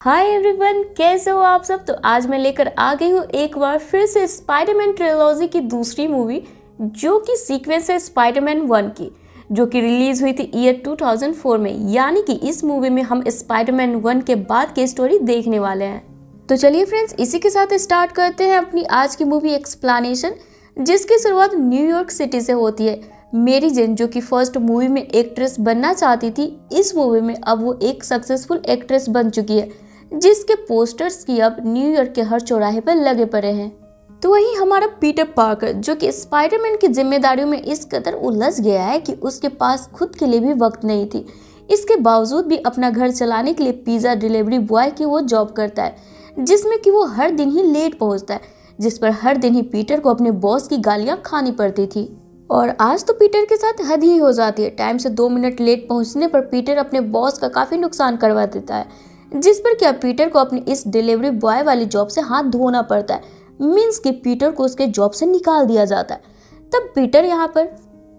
Hi everyone, कैसे हो आप सब। तो आज मैं लेकर आ गई हूँ एक बार फिर से स्पाइडरमैन ट्रिलॉजी की दूसरी मूवी, जो कि सीक्वेंस है स्पाइडरमैन 1 की, जो कि रिलीज हुई थी ईयर 2004 में। यानी कि इस मूवी में हम स्पाइडरमैन 1 के बाद की स्टोरी देखने वाले हैं। तो चलिए फ्रेंड्स, इसी के साथ स्टार्ट करते हैं अपनी आज की मूवी एक्सप्लेनेशन, जिसकी शुरुआत न्यूयॉर्क सिटी से होती है। मेरी जेन, जो कि फर्स्ट मूवी में एक्ट्रेस बनना चाहती थी, इस मूवी में अब वो एक सक्सेसफुल एक्ट्रेस बन चुकी है, जिसके पोस्टर्स की अब न्यूयॉर्क के हर चौराहे पर लगे पड़े हैं। तो वही हमारा पीटर पार्कर, जो कि स्पाइडरमैन की जिम्मेदारियों में इस कदर उलझ गया है कि उसके पास खुद के लिए भी वक्त नहीं थी। इसके बावजूद भी अपना घर चलाने के लिए पिज्जा डिलीवरी बॉय की वो जॉब करता है, जिसमें कि वो हर दिन ही लेट पहुंचता है, जिस पर हर दिन ही पीटर को अपने बॉस की गालियां खानी पड़ती थी। और आज तो पीटर के साथ हद ही हो जाती है। टाइम से 2 मिनट लेट पहुंचने पर पीटर अपने बॉस का काफी नुकसान करवा देता है, जिस पर क्या पीटर को अपनी इस डिलीवरी बॉय वाली जॉब से हाथ धोना पड़ता है। मींस कि पीटर को उसके जॉब से निकाल दिया जाता है। तब पीटर यहाँ पर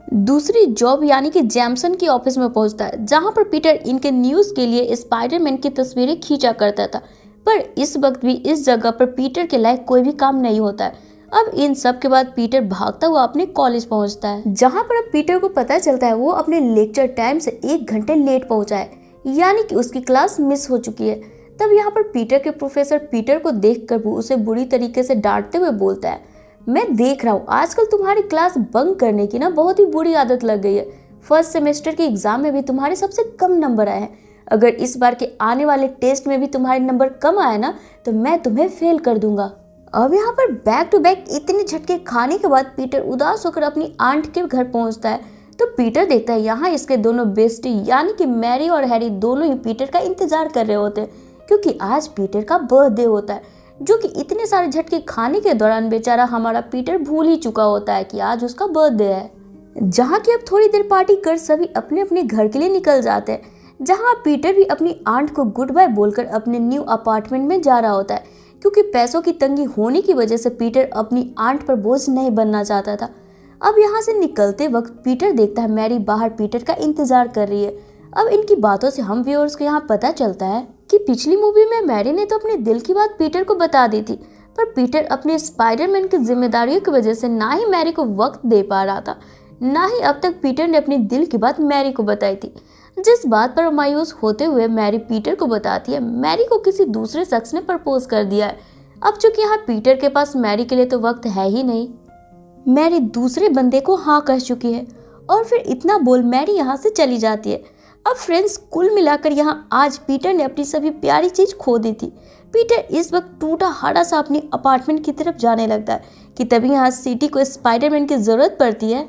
दूसरी जॉब यानी कि जैमसन की ऑफिस में पहुंचता है, जहां पर पीटर इनके न्यूज के लिए स्पाइडरमैन की तस्वीरें खींचा करता था। पर इस वक्त भी इस जगह पर पीटर के लायक कोई भी काम नहीं होता है। अब इन सब के बाद पीटर भागता हुआ अपने कॉलेज पहुंचता है, जहां पर अब पीटर को पता चलता है वो अपने लेक्चर टाइम से 1 घंटे लेट पहुंचा है, यानी कि उसकी क्लास मिस हो चुकी है। तब यहाँ पर पीटर के प्रोफेसर पीटर को देखकर वो उसे बुरी तरीके से डांटते हुए बोलता है, मैं देख रहा हूँ आजकल तुम्हारी क्लास बंक करने की ना बहुत ही बुरी आदत लग गई है। फर्स्ट सेमेस्टर के एग्जाम में भी तुम्हारे सबसे कम नंबर आए हैं। अगर इस बार के आने वाले टेस्ट में भी तुम्हारे नंबर कम आए ना, तो मैं तुम्हें फेल कर दूंगा। अब यहाँ पर बैक टू बैक इतने झटके खाने के बाद पीटर उदास होकर अपनी आंट के घर पहुंचता है। तो पीटर देखता है यहाँ इसके दोनों बेस्टी यानी कि मैरी और हैरी दोनों ही पीटर का इंतजार कर रहे होते हैं, क्योंकि आज पीटर का बर्थडे होता है, जो कि इतने सारे झटके खाने के दौरान बेचारा हमारा पीटर भूल ही चुका होता है कि आज उसका बर्थडे है। जहाँ की अब थोड़ी देर पार्टी कर सभी अपने अपने घर के लिए निकल जाते हैं, जहाँ पीटर भी अपनी आंट को गुड बाय बोलकर अपने न्यू अपार्टमेंट में जा रहा होता है, क्योंकि पैसों की तंगी होने की वजह से पीटर अपनी आंट पर बोझ नहीं बनना चाहता था। अब यहाँ से निकलते वक्त पीटर देखता है मैरी बाहर पीटर का इंतजार कर रही है। अब इनकी बातों से हम व्यूअर्स को यहाँ पता चलता है कि पिछली मूवी में मैरी ने तो अपने दिल की बात पीटर को बता दी थी, पर पीटर अपने स्पाइडरमैन की जिम्मेदारियों की वजह से ना ही मैरी को वक्त दे पा रहा था, ना ही अब तक पीटर ने अपनी दिल की बात मैरी को बताई थी। जिस बात पर मायूस होते हुए मैरी पीटर को बताती है मैरी को किसी दूसरे शख्स ने प्रपोज कर दिया है। अब चूंकि यहाँ पीटर के पास मैरी के लिए तो वक्त है ही नहीं, मैरी दूसरे बंदे को हाँ कह चुकी है। और फिर इतना बोल मैरी यहाँ से चली जाती है। अब फ्रेंड्स, कुल मिलाकर यहाँ आज पीटर ने अपनी सभी प्यारी चीज खो दी थी। पीटर इस वक्त टूटा हाड़ा सा अपनी अपार्टमेंट की तरफ जाने लगता है कि तभी यहाँ सिटी को स्पाइडरमैन की जरूरत पड़ती है।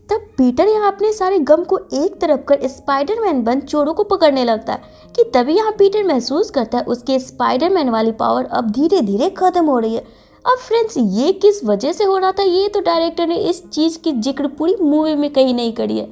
तब पीटर यहाँ अपने सारे गम को एक तरफ कर स्पाइडरमैन बन चोरों को पकड़ने लगता है कि तभी यहाँ पीटर महसूस करता है उसके स्पाइडरमैन वाली पावर अब धीरे धीरे खत्म हो रही है। अब फ्रेंड्स, ये किस वजह से हो रहा था ये तो डायरेक्टर ने इस चीज की जिक्र पूरी मूवी में कहीं नहीं करी है।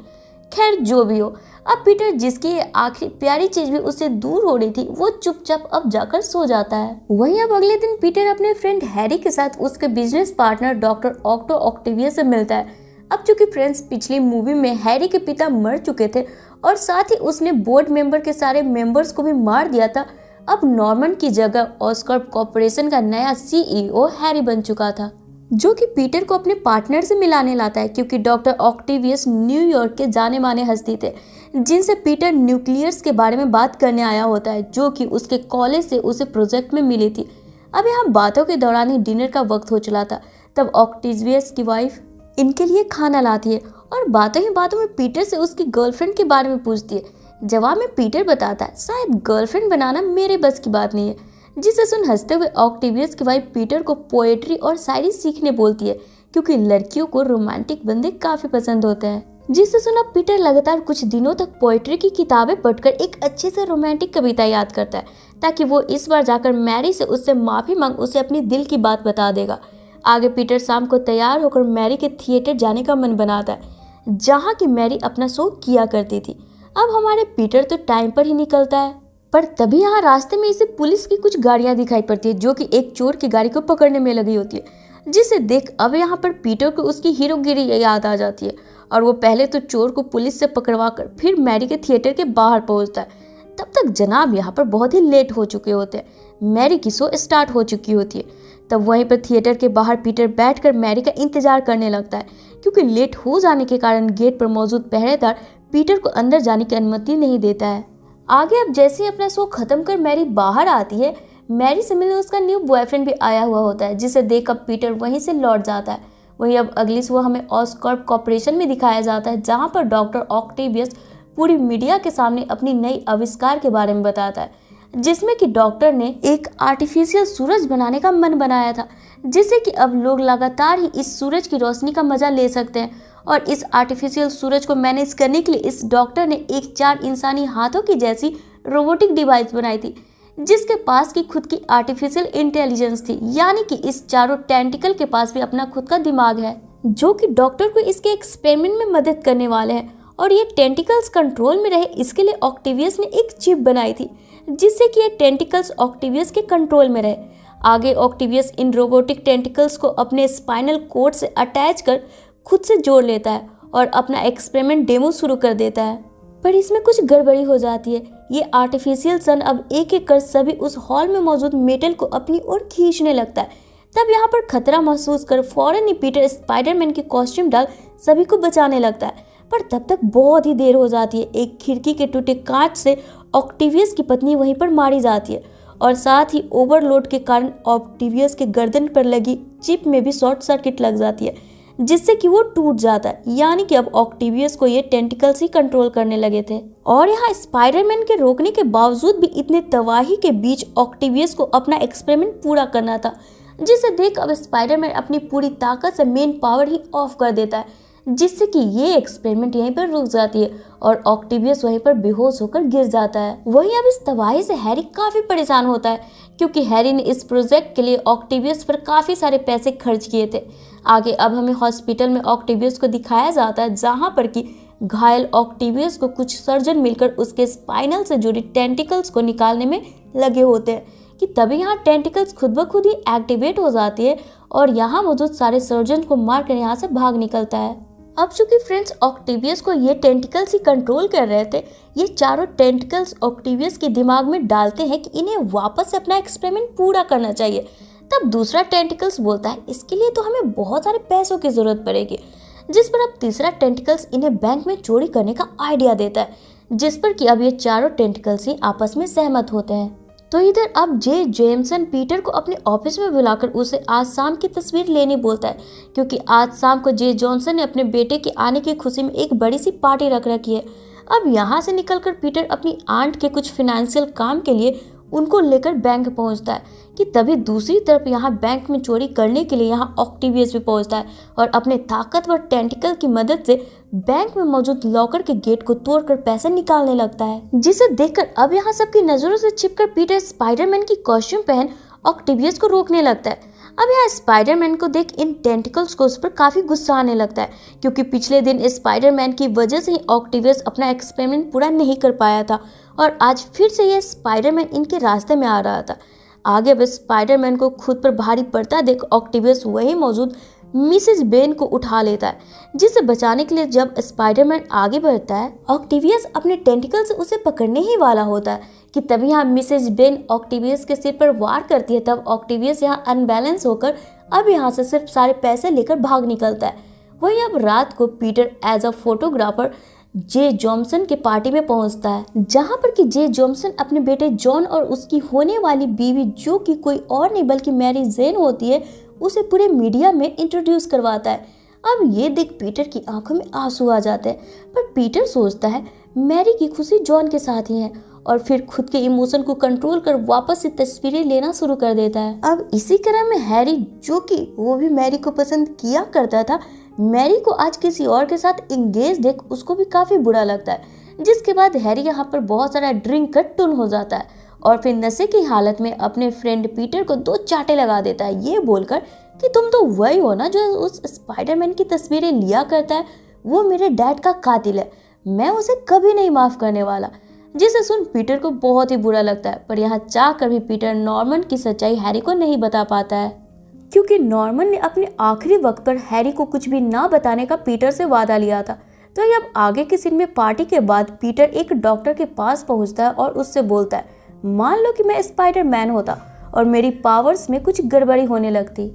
खैर जो भी हो, अब पीटर जिसकी आखिरी प्यारी चीज भी उससे दूर हो रही थी, वो चुपचाप अब जाकर सो जाता है। वहीं अब अगले दिन पीटर अपने फ्रेंड हैरी के साथ उसके business partner doctor octo Octavia से मिलता है। अब चूंकि फ्रेंड्स पिछली मूवी में हैरी के पिता मर चुके थे और साथ ही उसने बोर्ड मेंबर के सारे मेंबर्स को भी मार दिया था, अब नॉर्मन की जगह ऑस्कॉर्प कॉर्पोरेशन का नया सीईओ हैरी बन चुका था, जो कि पीटर को अपने पार्टनर से मिलाने लाता है, क्योंकि डॉक्टर ऑक्टेवियस न्यूयॉर्क के जाने माने हस्ती थे, जिनसे पीटर न्यूक्लियर्स के बारे में बात करने आया होता है, जो कि उसके कॉलेज से उसे प्रोजेक्ट में मिली थी। अब यहाँ बातों के दौरान ही डिनर का वक्त हो चला था। तब ऑक्टेवियस की वाइफ इनके लिए खाना लाती है और बातों ही बातों में पीटर से उसकी गर्लफ्रेंड के बारे में पूछती है। जवाब में पीटर बताता है शायद गर्लफ्रेंड बनाना मेरे बस की बात नहीं है, जिसे सुन हंसते हुए ऑक्टेवियस की वाइफ पीटर को पोएट्री और शायरी सीखने बोलती है, क्योंकि लड़कियों को रोमांटिक बंदे काफी पसंद होते हैं। जिसे सुना पीटर लगातार कुछ दिनों तक पोएट्री की किताबें पढ़कर एक अच्छे से रोमांटिक कविता याद करता है, ताकि वो इस बार जाकर मैरी से उससे माफी मांग उसे अपनी दिल की बात बता देगा। आगे पीटर शाम को तैयार होकर मैरी के थिएटर जाने का मन बनाता है, जहाँ की मैरी अपना शो किया करती थी। अब हमारे पीटर तो टाइम पर ही निकलता है, पर तभी यहाँ रास्ते में इसे पुलिस की कुछ गाड़ियां दिखाई पड़ती है, जो कि एक चोर की गाड़ी को पकड़ने में लगी होती है, जिसे देख अब यहाँ पर पीटर को उसकी हीरोगिरी याद आ जाती है और वो पहले तो चोर को पुलिस से पकड़वा कर फिर मैरी के थिएटर के बाहर पहुंचता है। तब तक जनाब यहाँ पर बहुत ही लेट हो चुके होते हैं। मैरी की शो स्टार्ट हो चुकी होती है। तब वहीं पर थिएटर के बाहर पीटर बैठकर मैरी का इंतजार करने लगता है, क्योंकि लेट हो जाने के कारण गेट पर मौजूद पहरेदार पीटर को अंदर जाने की अनुमति नहीं देता है। आगे अब जैसे ही अपना शो खत्म कर मैरी बाहर आती है, मैरी से मिलने उसका न्यू बॉयफ्रेंड भी आया हुआ होता है, जिसे देख अब पीटर वहीं से लौट जाता है। वहीं अब अगली शो हमें ऑस्कॉर्प कॉर्पोरेशन में दिखाया जाता है, जहां पर डॉक्टर ऑक्टेवियस पूरी मीडिया के सामने अपनी नई आविष्कार के बारे में बताता है, जिसमें कि डॉक्टर ने एक आर्टिफिशियल सूरज बनाने का मन बनाया था, जिससे कि अब लोग लगातार ही इस सूरज की रोशनी का मजा ले सकते हैं। और इस आर्टिफिशियल सूरज को मैनेज करने के लिए इस डॉक्टर ने एक 4 इंसानी हाथों की जैसी रोबोटिक डिवाइस बनाई थी, जिसके पास की खुद की आर्टिफिशियल इंटेलिजेंस थी, यानी कि इस चारों टेंटिकल के पास भी अपना खुद का दिमाग है, जो कि डॉक्टर को इसके एक्सपेरिमेंट में मदद करने वाले हैं। और ये टेंटिकल्स कंट्रोल में रहे, इसके लिए ऑक्टेवियस ने एक चिप बनाई थी, जिससे कि ये टेंटिकल्स ऑक्टेवियस के कंट्रोल में रहे। आगे ऑक्टेवियस इन रोबोटिक टेंटिकल्स को अपने स्पाइनल कॉर्ड से अटैच कर खुद से जोड़ लेता है और अपना एक्सपेरिमेंट डेमो शुरू कर देता है। पर इसमें कुछ गड़बड़ी हो जाती है। ये आर्टिफिशियल सन अब एक एक कर सभी उस हॉल में मौजूद मेटल को अपनी ओर खींचने लगता है। तब यहाँ पर खतरा महसूस कर फौरन ही पीटर स्पाइडरमैन की कॉस्ट्यूम डाल सभी को बचाने लगता है। पर तब तक बहुत ही देर हो जाती है। एक खिड़की के टूटे कांच से ऑक्टेवियस की पत्नी वहीं पर मारी जाती है, और साथ ही ओवरलोड के कारण ऑक्टेवियस के गर्दन पर लगी चिप में भी शॉर्ट सर्किट लग जाती है, जिससे कि वो टूट जाता है। यानी कि अब ऑक्टेवियस को ये टेंटिकल्स ही कंट्रोल करने लगे थे। और यहाँ स्पाइडरमैन के रोकने के बावजूद भी इतने तबाही के बीच ऑक्टेवियस को अपना एक्सपेरिमेंट पूरा करना था, जिसे देख अब स्पाइडरमैन अपनी पूरी ताकत से मेन पावर ही ऑफ कर देता है, जिससे कि ये एक्सपेरिमेंट यहीं पर रुक जाती है और ऑक्टेवियस वहीं पर बेहोश होकर गिर जाता है। वहीं अब इस तबाही से हैरी काफी परेशान होता है, क्योंकि हैरी ने इस प्रोजेक्ट के लिए ऑक्टेवियस पर काफी सारे पैसे खर्च किए थे। आगे अब हमें हॉस्पिटल में ऑक्टेवियस को दिखाया जाता है, जहां पर कि घायल ऑक्टेवियस को कुछ सर्जन मिलकर उसके स्पाइनल से जुड़ी टेंटिकल्स को निकालने में लगे होते हैं कि तभी यहाँ टेंटिकल्स खुद ब खुद ही एक्टिवेट हो जाती है और यहाँ मौजूद सारे सर्जन को मारकर यहाँ से भाग निकलता है। अब चूंकि फ्रेंड्स ऑक्टेवियस को ये टेंटिकल्स ही कंट्रोल कर रहे थे, ये चारों टेंटिकल्स ऑक्टेवियस के दिमाग में डालते हैं कि इन्हें वापस से अपना एक्सपेरिमेंट पूरा करना चाहिए। तब दूसरा टेंटिकल्स बोलता है इसके लिए तो हमें बहुत सारे पैसों की जरूरत पड़ेगी, जिस पर अब तीसरा टेंटिकल्स इन्हें बैंक में चोरी करने का आइडिया देता है, जिस पर कि अब ये चारों टेंटिकल्स ही आपस में सहमत होते हैं। तो इधर अब जे जेमसन पीटर को अपने ऑफिस में बुलाकर उसे आज शाम की तस्वीर लेने बोलता है, क्योंकि आज शाम को जे जॉनसन ने अपने बेटे के आने की खुशी में एक बड़ी सी पार्टी रख रखी है। अब यहाँ से निकलकर पीटर अपनी आंट के कुछ फाइनेंशियल काम के लिए उनको लेकर बैंक पहुंचता है कि तभी दूसरी तरफ यहाँ बैंक में चोरी करने के लिए यहाँ ऑक्टेवियस भी पहुंचता है और अपने ताकतवर टेंटिकल की मदद से बैंक में मौजूद लॉकर के गेट को तोड़कर पैसे निकालने लगता है, जिसे देखकर अब यहाँ सबकी नजरों से छिपकर पीटर स्पाइडरमैन की कॉस्ट्यूम पहन ऑक्टेवियस को रोकने लगता है। अब यहाँ स्पाइडरमैन को देख इन टेंटिकल्स को उस पर काफी गुस्सा आने लगता है, क्योंकि पिछले दिन स्पाइडरमैन की वजह से ही ऑक्टेवियस अपना एक्सपेरिमेंट पूरा नहीं कर पाया था और आज फिर से ये स्पाइडरमैन इनके रास्ते में आ रहा था। आगे अब स्पाइडरमैन को खुद पर भारी पड़ता देख ऑक्टेवियस वहीं मौजूद मिसेज बेन को उठा लेता है, जिसे बचाने के लिए जब स्पाइडरमैन आगे बढ़ता है, ऑक्टेवियस अपने टेंटिकल से उसे पकड़ने ही वाला होता है कि तभी यहाँ मिसेज बेन ऑक्टेवियस के सिर पर वार करती है। तब ऑक्टेवियस यहाँ अनबैलेंस होकर अब यहाँ से सिर्फ सारे पैसे लेकर भाग निकलता है। वहीं अब रात को Peter as a photographer J Johnson के पार्टी में पहुंचता है, जहां पर कि जे जॉनसन अपने बेटे जॉन और उसकी होने वाली बीवी, जो कि कोई और नहीं बल्कि मैरी जेन होती है, उसे पूरे मीडिया में इंट्रोड्यूस करवाता है। अब ये देख पीटर की आंखों में आंसू आ जाते हैं, पर पीटर सोचता है मैरी की खुशी जॉन के साथ ही है और फिर खुद के इमोशन को कंट्रोल कर वापस से तस्वीरें लेना शुरू कर देता है। अब इसी क्रम में हैरी, जो कि वो भी मैरी को पसंद किया करता था, मैरी को आज किसी और के साथ इंगेज देख उसको भी काफी बुरा लगता है, जिसके बाद हैरी यहाँ पर बहुत सारा ड्रिंक कर टुन हो जाता है और फिर नशे की हालत में अपने फ्रेंड पीटर को 2 चाटे लगा देता है, ये बोलकर कि तुम तो वही हो ना जो उस स्पाइडरमैन की तस्वीरें लिया करता है, वो मेरे डैड का कातिल है, मैं उसे कभी नहीं माफ करने वाला। जिसे सुन पीटर को बहुत ही बुरा लगता है, पर यहाँ चाह कर भी पीटर नॉर्मन की सच्चाई हैरी को नहीं बता पाता है, क्योंकि नॉर्मन ने अपने आखिरी वक्त पर हैरी को कुछ भी ना बताने का पीटर से वादा लिया था। तो ये अब आगे के सीन में पार्टी के बाद पीटर एक डॉक्टर के पास पहुंचता है और उससे बोलता है, मान लो कि मैं स्पाइडरमैन होता और मेरी पावर्स में कुछ गड़बड़ी होने लगती,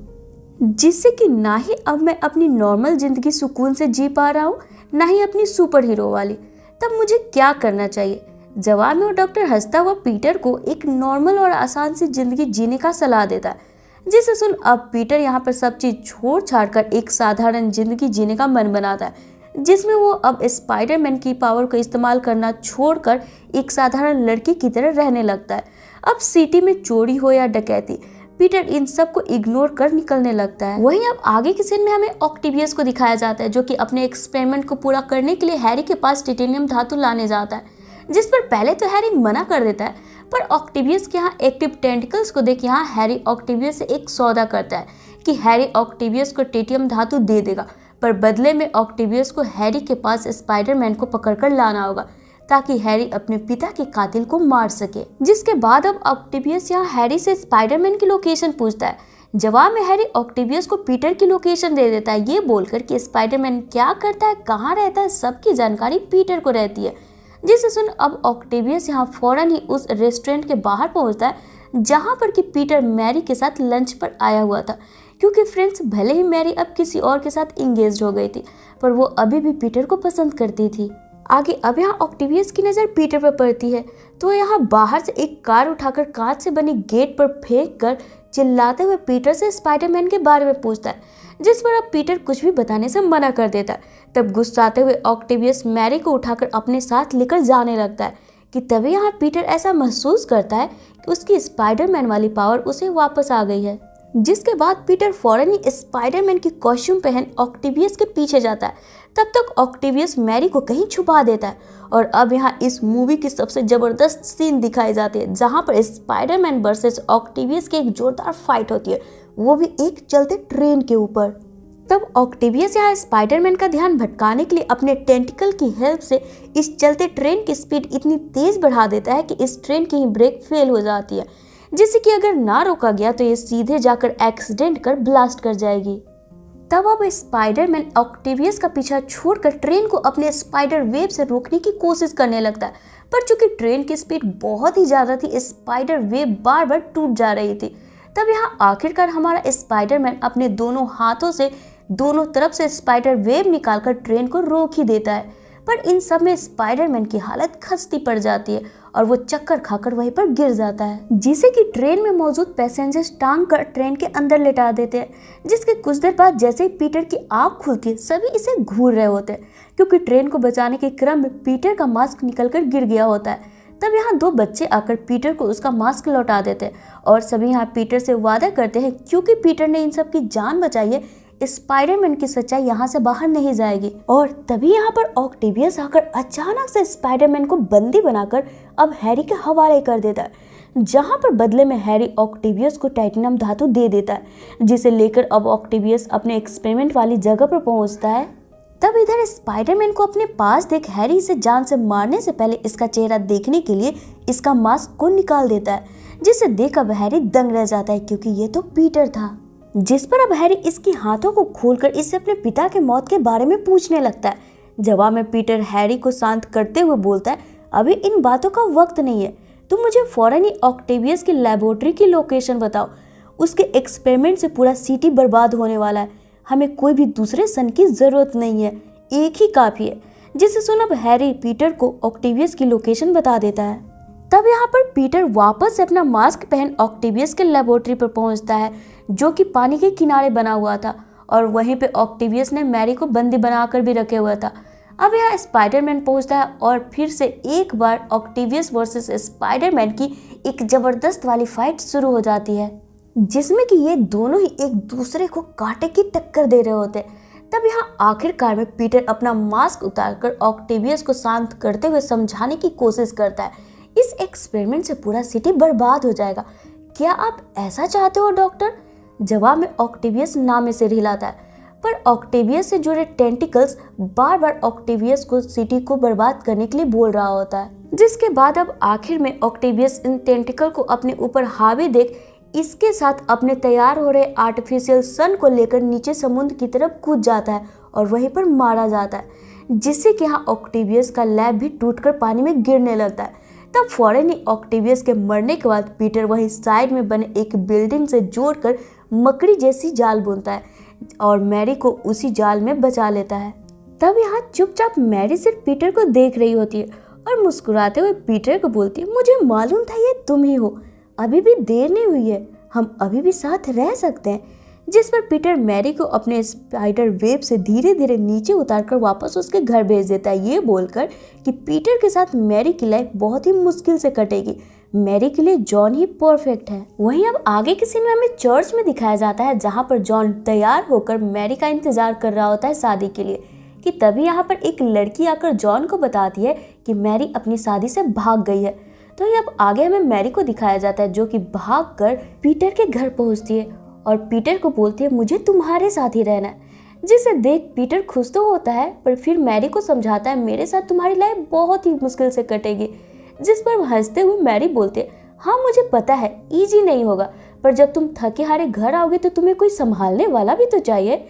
जिससे कि ना ही अब मैं अपनी नॉर्मल जिंदगी सुकून से जी पा रहा हूँ, ना ही अपनी सुपर हीरो वाली, तब मुझे क्या करना चाहिए। जवाब में वो डॉक्टर हंसता हुआ पीटर को एक नॉर्मल और आसान सी जिंदगी जीने का सलाह देता है, जिसे सुन अब पीटर यहाँ पर सब चीज छोड़ छाड़ कर एक साधारण जिंदगी जीने का मन बनाता है, जिसमें वो अब स्पाइडरमैन की पावर को इस्तेमाल करना छोड़कर एक साधारण लड़की की तरह रहने लगता है। अब सिटी में चोरी हो या डकैती, पीटर इन सब को इग्नोर कर निकलने लगता है। वहीं अब आगे के सीन में हमें ऑक्टेवियस को दिखाया जाता है, जो कि अपने एक्सपेरिमेंट को पूरा करने के लिए हैरी के पास टाइटेनियम धातु लाने जाता है, जिस पर पहले तो हैरी मना कर देता है, पर ऑक्टेवियस के यहाँ एक्टिव टेंटिकल्स को देख यहाँ हैरी ऑक्टेवियस से एक सौदा करता है कि हैरी ऑक्टेवियस को टाइटेनियम धातु दे देगा, पर बदले में ऑक्टेवियस को हैरी के पास स्पाइडरमैन को पकड़कर लाना होगा ताकि हैरी अपने पिता के कातिल को मार सके। जिसके बाद अब ऑक्टेवियस यहाँ हैरी से स्पाइडरमैन की लोकेशन पूछता है। जवाब में हैरी ऑक्टेवियस को पीटर की लोकेशन दे देता है, ये बोलकर कि स्पाइडरमैन क्या करता है, कहाँ रहता है, सबकी जानकारी पीटर को रहती है। जिसे सुन अब ऑक्टेवियस यहाँ फौरन ही उस रेस्टोरेंट के बाहर पहुंचता है जहां पर कि पीटर मैरी के साथ लंच पर आया हुआ था, क्योंकि फ्रेंड्स भले ही मैरी अब किसी और के साथ इंगेज हो गई थी, पर वो अभी भी पीटर को पसंद करती थी। आगे अब यहाँ ऑक्टेवियस की नज़र पीटर पर पड़ती है, तो यहाँ बाहर से एक कार उठाकर कांच से बनी गेट पर फेंक कर चिल्लाते हुए पीटर से स्पाइडरमैन के बारे में पूछता है, जिस पर अब पीटर कुछ भी बताने से मना कर देता है। तब गुस्साते हुए ऑक्टेवियस मैरी को उठाकर अपने साथ लेकर जाने लगता है कि तभी यहाँ पीटर ऐसा महसूस करता है कि उसकी स्पाइडरमैन वाली पावर उसे वापस आ गई है। जिसके बाद पीटर फौरन ही स्पाइडरमैन की कॉस्ट्यूम पहन ऑक्टेवियस के पीछे जाता है। तब तक ऑक्टेवियस मैरी को कहीं छुपा देता है और अब यहाँ इस मूवी की सबसे जबरदस्त सीन दिखाई जाती है, जहाँ पर स्पाइडरमैन वर्सेस ऑक्टेवियस की एक जोरदार फाइट होती है, वो भी एक चलते ट्रेन के ऊपर। तब ऑक्टेवियस यहाँ स्पाइडरमैन का ध्यान भटकाने के लिए अपने टेंटिकल की हेल्प से इस चलते ट्रेन की स्पीड इतनी तेज बढ़ा देता है कि इस ट्रेन की ब्रेक फेल हो जाती है, जिससे कि अगर ना रोका गया तो ये सीधे जाकर एक्सीडेंट कर ब्लास्ट कर जाएगी। तब अब स्पाइडरमैन ऑक्टेवियस का पीछा छोड़कर ट्रेन को अपने स्पाइडर वेब से रोकने की कोशिश करने लगता है, पर चूंकि ट्रेन की स्पीड बहुत ही ज्यादा थी, स्पाइडर वेब बार बार टूट जा रही थी। तब यहाँ आखिरकार हमारा स्पाइडरमैन अपने दोनों हाथों से दोनों तरफ से स्पाइडर वेब निकालकर ट्रेन को रोक ही देता है, पर इन सब में स्पाइडरमैन की हालत खस्ती पड़ जाती है और वो चक्कर खाकर वहीं पर गिर जाता है, जिसे कि ट्रेन में मौजूद पैसेंजर्स टांग कर ट्रेन के अंदर लेटा देते हैं। जिसके कुछ देर बाद जैसे ही पीटर की आंख खुलती है, सभी इसे घूर रहे होते हैं, क्योंकि ट्रेन को बचाने के क्रम में पीटर का मास्क निकलकर गिर गया होता है। तब यहाँ दो बच्चे आकर पीटर को उसका मास्क लौटा देते हैं और सभी यहाँ पीटर से वादा करते हैं, क्योंकि पीटर ने इन सब की जान बचाई है, स्पाइडरमैन की सच्चाई यहाँ से बाहर नहीं जाएगी। और तभी यहाँ पर ऑक्टेवियस आकर अचानक से स्पाइडरमैन को बंदी बनाकर अब हैरी के हवाले कर देता है, जहाँ पर बदले में हैरी ऑक्टेवियस को टाइटेनियम धातु दे देता है, जिसे लेकर अब ऑक्टेवियस अपने एक्सपेरिमेंट वाली जगह पर पहुँचता है। तब इधर स्पाइडरमैन को अपने पास देख हैरी इसे जान से मारने से पहले इसका चेहरा देखने के लिए इसका मास्क को निकाल देता है, जिसे देख अब हैरी दंग रह जाता है, क्योंकि ये तो पीटर था। जिस पर अब हैरी इसके हाथों को खोलकर इससे अपने पिता के मौत के बारे में पूछने लगता है। जवाब में पीटर हैरी को शांत करते हुए बोलता है, अभी इन बातों का वक्त नहीं है, तुम मुझे फौरन ही ऑक्टेवियस की लेबोरेटरी की लोकेशन बताओ, उसके एक्सपेरिमेंट से पूरा सिटी बर्बाद होने वाला है, हमें कोई भी दूसरे सन की जरूरत नहीं है, एक ही काफी है। जिसे सुन अब हैरी पीटर को ऑक्टेवियस की लोकेशन बता देता है। तब यहाँ पर पीटर वापस से अपना मास्क पहन ऑक्टेवियस के लेबोरेटरी पर पहुंचता है, जो कि पानी के किनारे बना हुआ था, और वहीं पे ऑक्टेवियस ने मैरी को बंदी बनाकर भी रखे हुआ था। अब यहाँ स्पाइडरमैन पहुंचता है और फिर से एक बार ऑक्टेवियस वर्सेस स्पाइडरमैन की एक जबरदस्त वाली फाइट शुरू हो जाती है, जिसमें कि ये दोनों ही एक दूसरे को कांटे की टक्कर दे रहे होते। तब यहाँ आखिरकार में पीटर अपना मास्क उतारकर ऑक्टेवियस को शांत करते हुए समझाने की कोशिश करता है, इस एक्सपेरिमेंट से पूरा सिटी बर्बाद हो जाएगा, क्या आप ऐसा चाहते हो डॉक्टर? जवाब में ऑक्टेवियस ना में सिर हिलाता है, पर ऑक्टेवियस से जुड़े टेंटिकल्स बार बार ऑक्टेवियस को सिटी को बर्बाद करने के लिए बोल रहा होता है। जिसके बाद अब आखिर में ऑक्टेवियस इन टेंटिकल को अपने ऊपर हावी देख इसके साथ अपने तैयार हो रहे आर्टिफिशियल सन को लेकर नीचे समुद्र की तरफ कूद जाता है और वहीं पर मारा जाता है। जिससे कि यहाँ ऑक्टेवियस का लैब भी टूटकर पानी में गिरने लगता है। तब फौरन ही ऑक्टेवियस के मरने के बाद पीटर वहीं साइड में बने एक बिल्डिंग से जोड़कर मकड़ी जैसी जाल बुनता है और मैरी को उसी जाल में बचा लेता है। तब यहाँ चुपचाप मैरी सिर्फ पीटर को देख रही होती है और मुस्कुराते हुए पीटर को बोलती है, मुझे मालूम था ये तुम ही हो, अभी भी देर नहीं हुई है, हम अभी भी साथ रह सकते हैं। जिस पर पीटर मैरी को अपने स्पाइडर वेब से धीरे धीरे नीचे उतारकर वापस उसके घर भेज देता है, ये बोलकर कि पीटर के साथ मैरी की लाइफ बहुत ही मुश्किल से कटेगी। मैरी के लिए जॉन ही परफेक्ट है। वहीं अब आगे के सीन में हमें चर्च में दिखाया जाता है, जहाँ पर जॉन तैयार होकर मैरी का इंतजार कर रहा होता है शादी के लिए, कि तभी यहाँ पर एक लड़की आकर जॉन को बताती है कि मैरी अपनी शादी से भाग गई है। तो ये अब आगे हमें मैरी को दिखाया जाता है, जो कि भागकर पीटर के घर पहुँचती है और पीटर को बोलती है, मुझे तुम्हारे साथ ही रहना है। जिसे देख पीटर खुश तो होता है, पर फिर मैरी को समझाता है, मेरे साथ तुम्हारी लाइफ बहुत ही मुश्किल से कटेगी। जिस पर हंसते हुए मैरी बोलती है, हाँ मुझे पता है इजी नहीं होगा, पर जब तुम थके हारे घर आओगे तो तुम्हें कोई संभालने वाला भी तो चाहिए।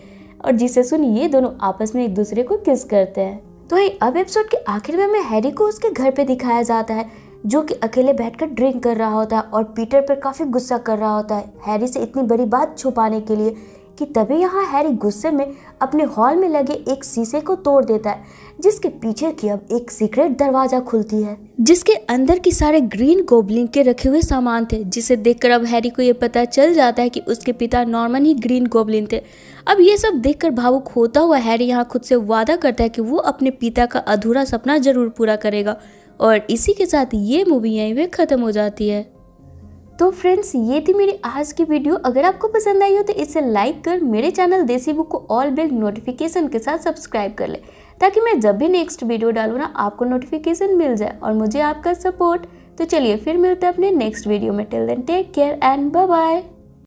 और जिसे सुन ये दोनों आपस में एक दूसरे को किस करते हैं। तो अब एपिसोड के आखिर में हमें हैरी को उसके घर पे दिखाया जाता है, जो कि अकेले बैठकर ड्रिंक कर रहा होता है और पीटर पर काफी गुस्सा कर रहा होता है हैरी से इतनी बड़ी बात छुपाने के लिए। कि तभी यहाँ हैरी गुस्से में अपने हॉल में लगे एक शीशे को तोड़ देता है, जिसके पीछे की अब एक सीक्रेट दरवाजा खुलती है, जिसके अंदर की सारे ग्रीन गोब्लिन के रखे हुए सामान थे। जिसे देखकर अब हैरी को ये पता चल जाता है कि उसके पिता नॉर्मन ही ग्रीन गोब्लिन थे। अब ये सब देखकर भावुक होता हुआ हैरी यहाँ खुद से वादा करता है कि वो अपने पिता का अधूरा सपना जरूर पूरा करेगा। और इसी के साथ ये मूवी यहीं पे खत्म हो जाती है। तो फ्रेंड्स, ये थी मेरी आज की वीडियो। अगर आपको पसंद आई हो तो इसे लाइक कर मेरे चैनल देसी बुक को ऑल बेल नोटिफिकेशन के साथ सब्सक्राइब कर ले, ताकि मैं जब भी नेक्स्ट वीडियो डालूँ ना आपको नोटिफिकेशन मिल जाए और मुझे आपका सपोर्ट। तो चलिए फिर मिलते हैं अपने नेक्स्ट वीडियो में। Till then take care and bye bye.